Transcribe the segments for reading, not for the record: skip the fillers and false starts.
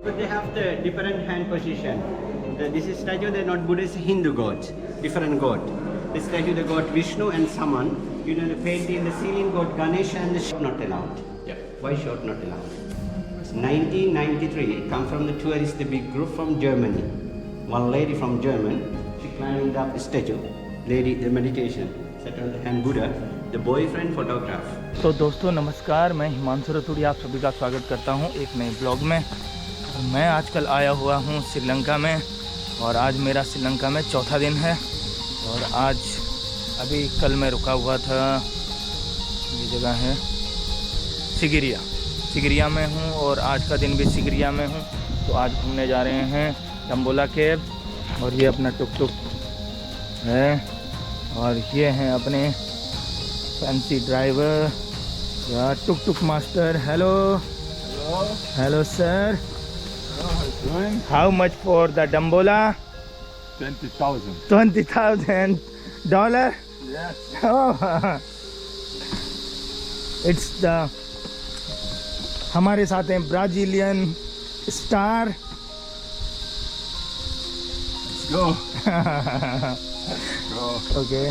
But they have the different hand position. This is statue, they're not Buddhist, Hindu gods, different god. This statue, the god Vishnu and Saman. You know, the painting in the ceiling, god Ganesha and the shot not allowed. Yeah. Why shot not allowed? 1993, come from the tourists, the big group from Germany. One lady from Germany, she climbing up the statue. Lady, the meditation, sat on the hand Buddha, the boyfriend photograph. तो दोस्तों नमस्कार, मैं हिमांशु रतूड़ी आप सभी का स्वागत करता हूं एक नए ब्लॉग में। मैं आजकल आया हुआ हूं श्रीलंका में और आज मेरा श्रीलंका में चौथा दिन है। और आज अभी कल मैं रुका हुआ था, ये जगह है सिगिरिया में हूं और आज का दिन भी सिगिरिया में हूं। तो आज घूमने जा रहे हैं डम्बोला केव और ये अपना टुक टुक है और ये हैं अपने फैंसी ड्राइवर या tuk tuk master. Hello sir, how much for the dumbola? $20,000 Yes. It's the हमारे साथ हैं ब्राजीलियन स्टार। ओके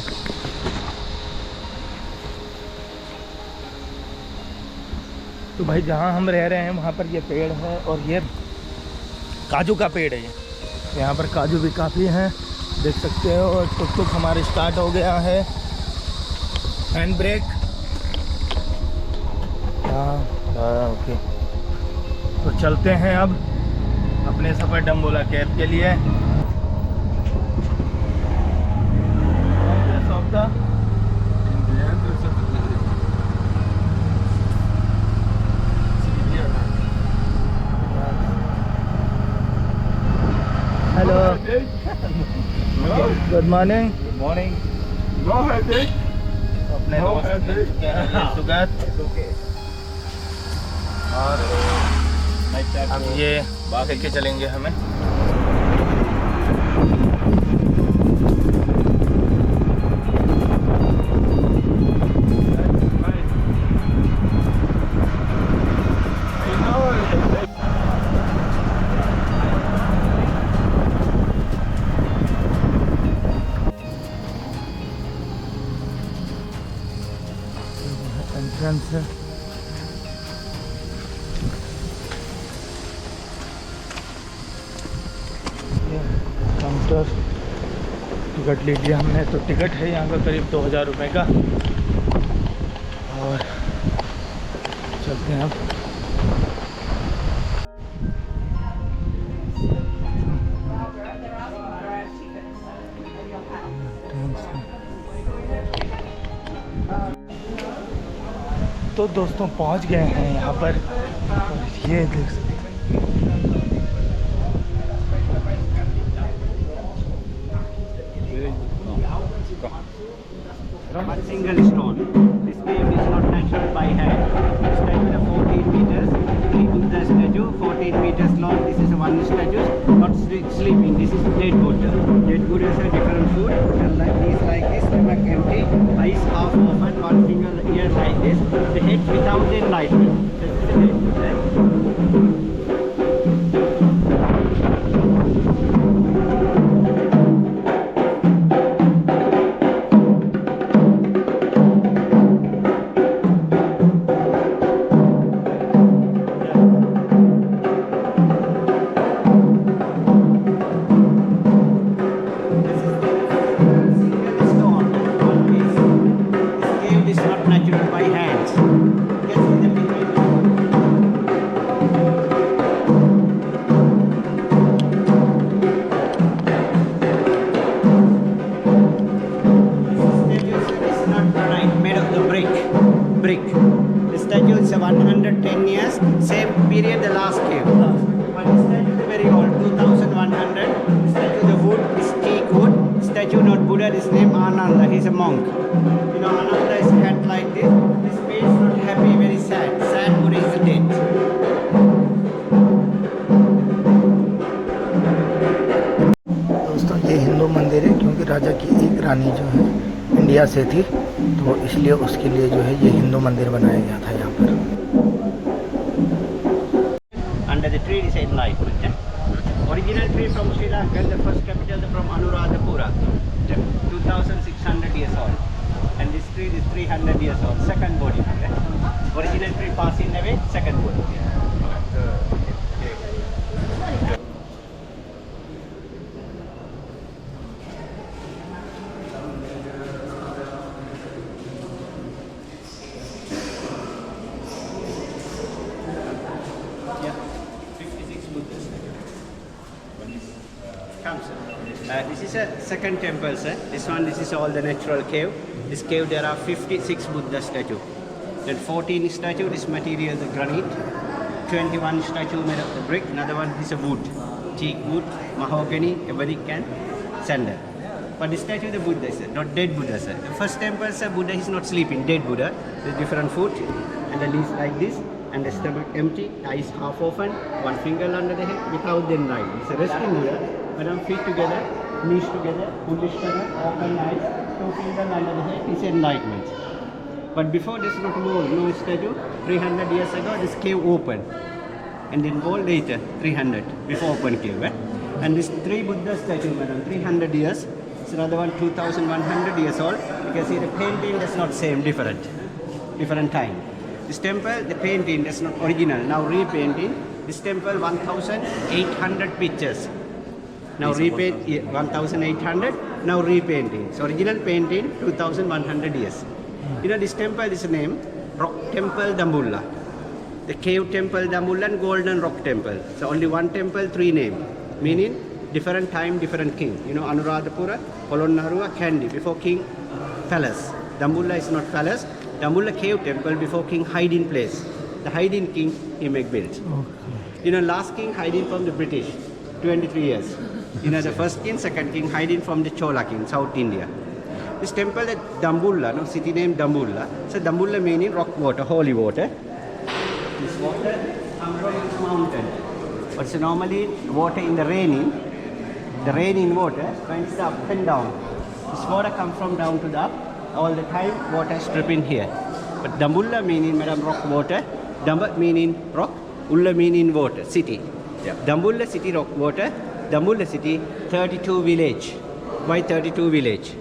तो भाई जहाँ हम रह रहे हैं वहाँ पर ये पेड़ है और ये काजू का पेड़ है। यहाँ पर काजू भी काफ़ी हैं, देख सकते हो। और टुक टुक हमारे स्टार्ट हो गया है, हैंड ब्रेक। ओके तो चलते हैं अब अपने सफ़र डम्बोला केव के लिए। Hello, good morning. Go ahead, Dick. अपने Go ahead, Dick. सुगत और अब ये लेके चलेंगे हमें। एंट्रेंस है। काउंटर टिकट लीजिए हमने, तो टिकट है यहाँ का करीब 2000 रुपये का। और चलते हैं अब। तो दोस्तों पहुँच गए हैं यहाँ पर और ये देख सकते हैं। One single stone. This cave is not natural by hand. This statue is 14 meters. We put the statue 14 meters long. This is one statue, not sleeping. This is dead Buddha. Dead Buddha has a different food. And like this, stomach empty, eyes half open, one finger here like this. The head without enlightenment. This is the dead Buddha. Brick. The statue is 110 years, same period the last cave. But the statue is very old, 2100. The statue, the wood is teak wood. Statue not Buddha, his name Ananda, he's a monk. You know, Ananda is head like this. His face not happy, very sad. Sad Buddha is dead. दोस्तों ये हिंदू मंदिर है क्योंकि राजा की एक रानी जो है India से थी, तो इसलिए उसके लिए जो है ये हिंदू मंदिर बनाया गया था यहाँ पर। Under the tree is enlightenment. Original tree from Sri Lanka, the first capital from Anuradhapura, 2600 years old. And this tree is 300 years old, second body. Original tree passing away, second body. Yeah, 56 Buddhas. Come, sir. This is a second temple, sir. This is all the natural cave. This cave there are 56 Buddha statue. Then 14 statue, this material the granite. 21 statue made of the brick. Another one is a wood, teak wood, mahogany, ebony and sandal. But this statue the Buddha is not dead Buddha, sir. The first temple, sir, Buddha is not sleeping, dead Buddha. There's different foot and the knees like this. And the stomach empty, eyes half open, one finger under the head without the right. It's a resting Buddha. Madam, feet together, knees together, foolish stomach, open eyes, two fingers under the head. It's enlightenment. But before there's not wall, no statue. 300 years ago, this cave opened. And then wall later, 300, before open cave. And this three Buddha statue, madam, 300 years. It's another one, 2100 years old. You can see the painting that's not same, different time. This temple, the painting that's not original, now repainting. This temple, 1,800 pictures. Now repaint 1,800. Now repainting. So original painting 2,100 years. You know this temple is named Rock Temple Dambulla. The cave temple Dambulla and Golden Rock Temple. So only one temple, three names. Meaning different time, different king. You know Anuradhapura, Polonnaruwa, Kandy before King Palace. Dambulla is not palace. Dambulla cave temple before king hiding place. The hiding king he make built. Okay. You know last king hiding from the British, 23 years. You know the first king, second king hiding from the Chola king, South India. This temple at Dambulla, no city name Dambulla. So Dambulla meaning rock water, holy water. This water comes from this mountain. But so normally water in the raining water went up and down. This water comes from down to the up. All the time water is dripping here. But Dambulla meaning madam rock water, Damba meaning rock, Ulla meaning water, city. Yeah. Dambulla city rock water, Dambulla city 32 village. Why 32 village?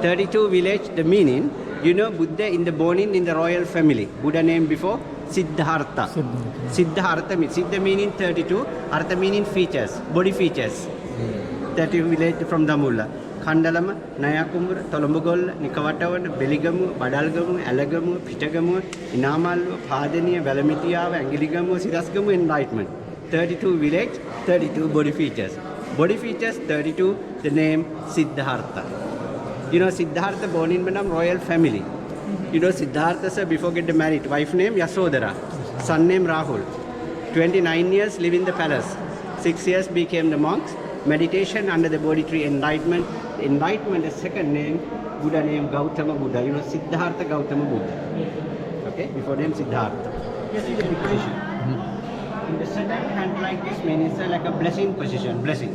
32 village the meaning, you know Buddha born in the royal family. Buddha name before Siddhartha. Siddhartha means Siddha meaning 32, Artha meaning features, body features. 32 village from Dambulla. Kandalama, Nayakumura, Tolombogolla, Nikawatavan, Beligamu, Badalgamu, Alagamu, Pitagamu, Inamalu, Padania, Valamitiava, Angiligamu, Sidasgamu, enlightenment. 32 village, 32 body features. Body features 32, the name Siddhartha. You know Siddhartha born in Madam royal family. You know Siddhartha sir before get married, wife name Yasodhara, son name Rahul. 29 years live in the palace. 6 years became the monks. Meditation under the Bodhi tree, enlightenment. Enlightenment, the second name, Buddha name Gautama Buddha. You know Siddhartha Gautama Buddha. Okay, before name Siddhartha. Yes, it's a equation. In the second hand like this means like a blessing position, blessing.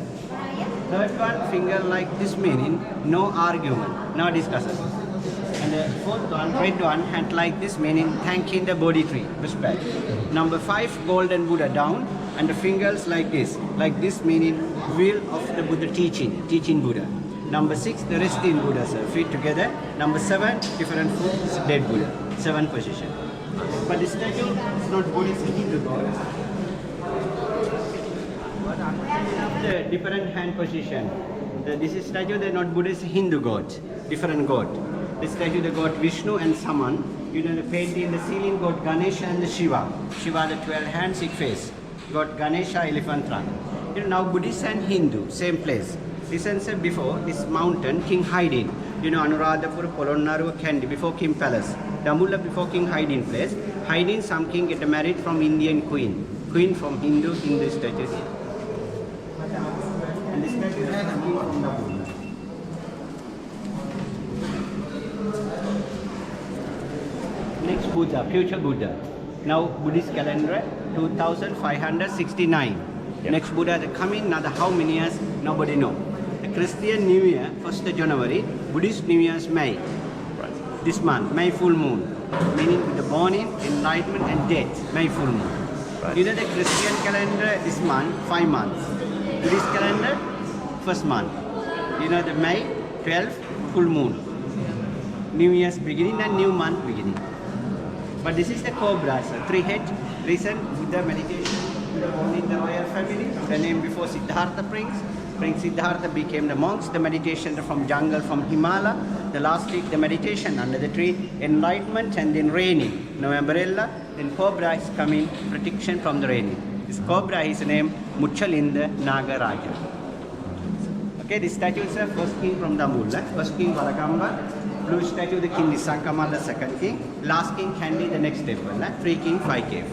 Third one, finger like this meaning no argument, no discussion. And the fourth one, red one, hand like this meaning thanking the Bodhi tree, respect. Number 5, golden Buddha down, and the fingers like this meaning will of the Buddha teaching Buddha. Number 6, the resting Buddha, sir, feet together. Number 7, different foot, dead Buddha, 7 position. But the statue is not Buddha sitting to God. The different hand position. This is statue, they are not Buddhist, Hindu gods, different god. This statue, the god Vishnu and Saman. You know the painting, the ceiling god Ganesha and the Shiva. Shiva, the 12 hands, 6 face. God Ganesha, elephant trunk. You know now Buddhist and Hindu, same place. Listen, sir, before this mountain, king hiding. You know Anuradhapura, Polonnaruwa, Kandy, before king palace. Dambulla before king hiding place. Hiding, some king get married from Indian queen. Queen from Hindu statue here. And this statue is coming from Dambulla. Next Buddha, future Buddha. Now Buddhist calendar 2569. Yep. Next Buddha coming, now how many years nobody know. The Christian New Year 1st January, Buddhist New Year's May. Right. This month, May full moon, meaning the born in enlightenment and death, May full moon. You know the Christian calendar, this month, 5 months. Buddhist calendar, first month. You know the May, 12th, full moon. New Year's beginning and new month beginning. But this is the cobra, sir. 3 heads. Reason, Buddha meditation. Buddha born in the royal family. The name before Siddhartha Prince. Prince Siddhartha became the monks. The meditation from jungle, from Himalaya. The last week, the meditation under the tree. Enlightenment and then raining. No umbrella. Then cobra is coming, protection from the raining. This cobra is named Muchalinda Nagaraja. Okay, this statue is the first king from Damul. First king Valagamba. Blue statue, the king is Sankamala, second king. Last king Kandy, the next temple. 3 king, 5 cave.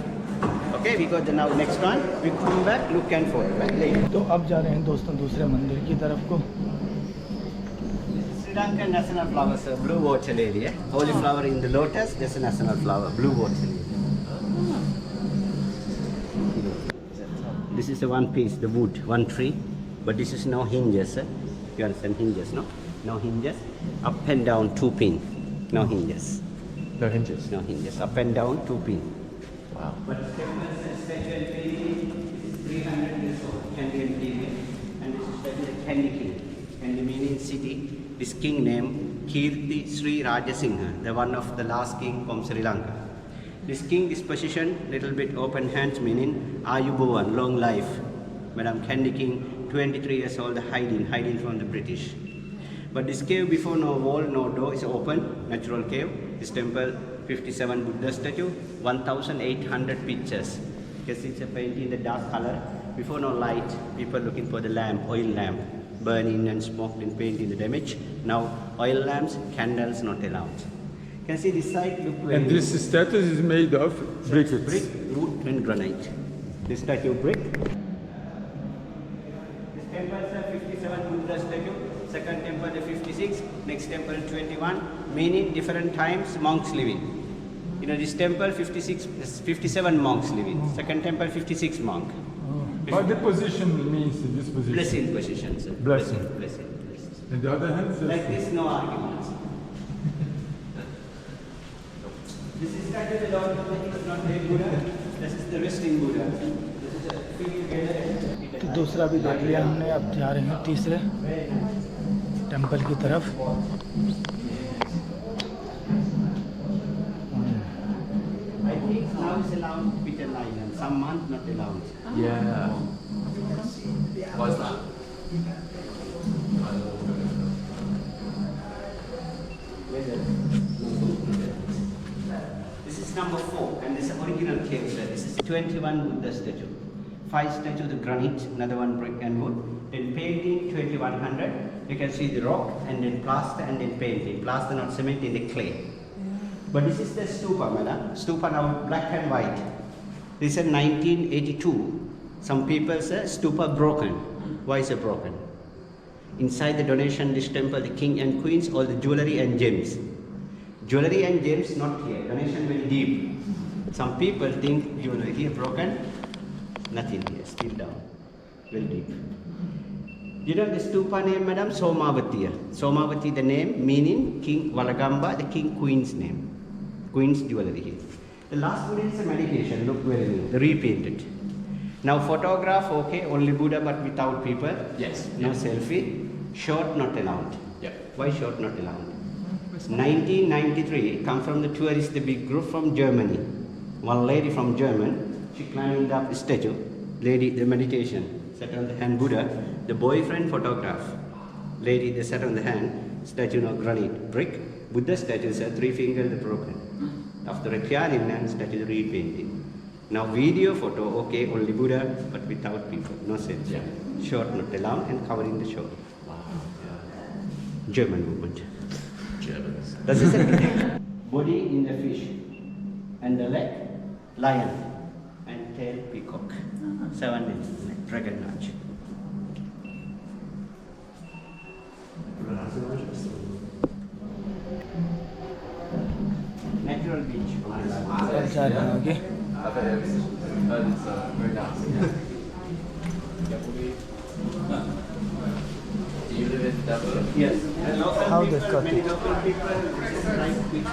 Okay, we got the now next one. We come back, look and forward. Later. तो अब जा रहे हैं दोस्तों दूसरे मंदिर की तरफ को। Sri Lanka national flower, sir. Blue water lily. Holy flower in the lotus, that's a national flower. Blue water lily. This is the one piece, the wood, one tree. But this is no hinges, sir. You understand hinges, no? No hinges. Up and down, 2 pin. No hinges. No hinges. No hinges. Up and down, 2 pin. Wow. But the temple is statue and painting is 300 years old. Candy and painting. And this is statue of Candy King. Candy meaning city. This king named Kirti Sri Rajasingha, the one of the last king from Sri Lanka. This king, this position, little bit open hands meaning Ayubowan, long life. Madam Candy King, 23 years old, hiding from the British. But this cave before no wall, no door, is open, natural cave. This temple, 57 Buddha statue, 1,800 pictures. You can see it's a painting in the dark color. Before no light, people looking for the lamp, oil lamp, burning and smoked and painting the damage. Now oil lamps, candles not allowed. You can see this side, look very And this statue is made of brick. brick, wood and granite. This statue brick. This temple is a 57 Buddha statue. Second temple the 56. Next temple 21. Meaning different times monks living. You know this temple 57 monks living. Second temple 56 monk. But the position means this position. Blessing position, sir. Blessing. Blessing. And the other hand says Like this, no arguments. This is statue the Lord Buddha is not a Buddha. This is the resting Buddha. This is a feet together. तो दूसरा भी देख लिया हमने, अब जा रहे हैं तीसरे टेंपल की तरफ। I think now is allowed Peter Island. Some month not allowed. yeah. What's that? This is number 4 and this is original cave sir. This is 21 Buddha statue. 5 statue the granite, another one brick and wood. Then painting 2100. You can see the rock and then plaster and then painting. Plaster not cement in the clay. But this is the stupa, madam. Stupa now black and white. This is 1982. Some people say stupa broken. Why is it broken? Inside the donation this temple, the king and queens, all the jewelry and gems. Jewelry and gems not here. Donation very deep. Some people think jewelry here broken. Nothing here, still down. Very deep. You know the stupa name, madam? Somavatiya. Somavati the name meaning King Valagamba, the king queen's name. Queen's jewelry here. The last one is a meditation. Look very neat. The repainted. Now photograph, okay, only Buddha but without people. Yes. No selfie. Short not allowed. Yeah. Why short not allowed? 1993, come from the tourist, the big group from Germany. One lady from German, she climbed up the statue. Lady, the meditation, sat on the hand Buddha. The boyfriend photograph. Lady, they sat on the hand, statue of granite, brick. Buddha statue, 3 fingers broken. After a Kyanin and statue repainting. Now video photo, okay, only Buddha, but without people, no sense. Yeah. Short not allowed and covering the shoulder. Wow. German movement. Germans. Das ist the body in the fish and the leg lion and tail peacock. 7 days like dragon notch. Natural beach. अब जा रहे हैं आगे। I've heard it's very nice. Do you live in Dublin? Yes. And local How people, they cut many it? local people like beach.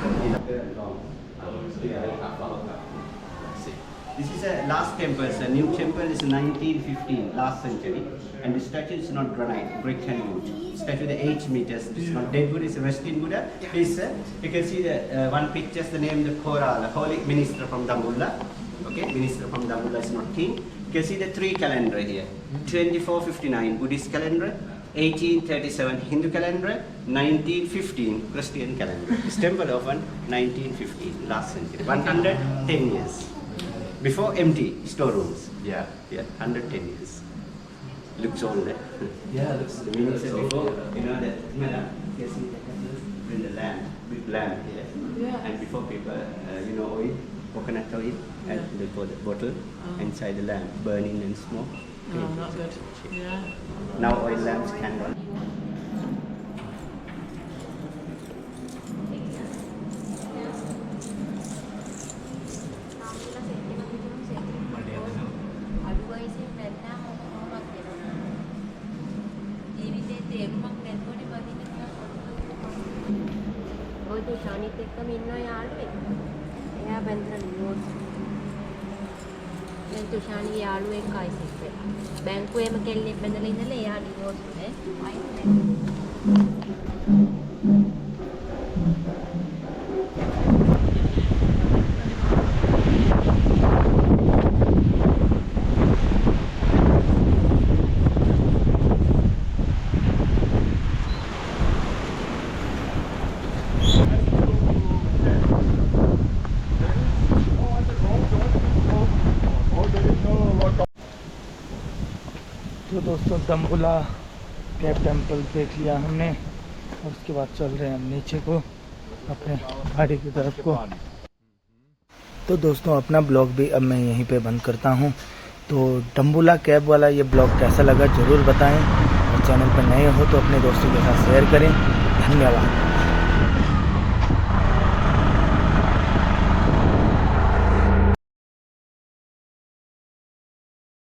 See. This is a last temple, sir. New temple is 1915, last century. And the statue is not granite, brick and wood. Statue is 8 meters. This is not dead Buddha, it's a Western Buddha. Please, sir. You can see the one picture, the name, the Kora, the holy minister from Dambulla. Okay, minister from Dambulla is not king. You can see the 3 calendar here. 2459 Buddhist calendar. 1837 Hindu calendar, 1915 Christian calendar. This temple opened 1915, last century, 110 years. Before empty storerooms. Yeah. Yeah, 110 years. Looks old. Yeah, it looks The meaning is old, before, yeah. you know that, you see in the lamp, big lamp here. Yeah. And before people, oil, coconut oil, and they put the bottle inside the lamp, burning and smoke. Oh, not good. Yeah. Now oil lamps candle. ඔය තුෂානිත් එක්කම ඉන්නවා යාළුවෙක්. එයා බැඳලා notes. දැන් තුෂානිගේ යාළුවෙක් ආයිසෙක් වෙලා. බැංකුවේම කෙල්ලෙක් බැඳලා ඉඳලා එයා ඩිවෝර්ස් නේ. तो दोस्तों दम्बुला कैब टेम्पल देख लिया हमने और उसके बाद चल रहे हैं हम नीचे को अपने गाड़ी की तरफ को। तो दोस्तों अपना ब्लॉग भी अब मैं यहीं पे बंद करता हूँ। तो दम्बुला कैब वाला ये ब्लॉग कैसा लगा ज़रूर बताएं और चैनल पर नए हो तो अपने दोस्तों के साथ शेयर करें। धन्यवाद।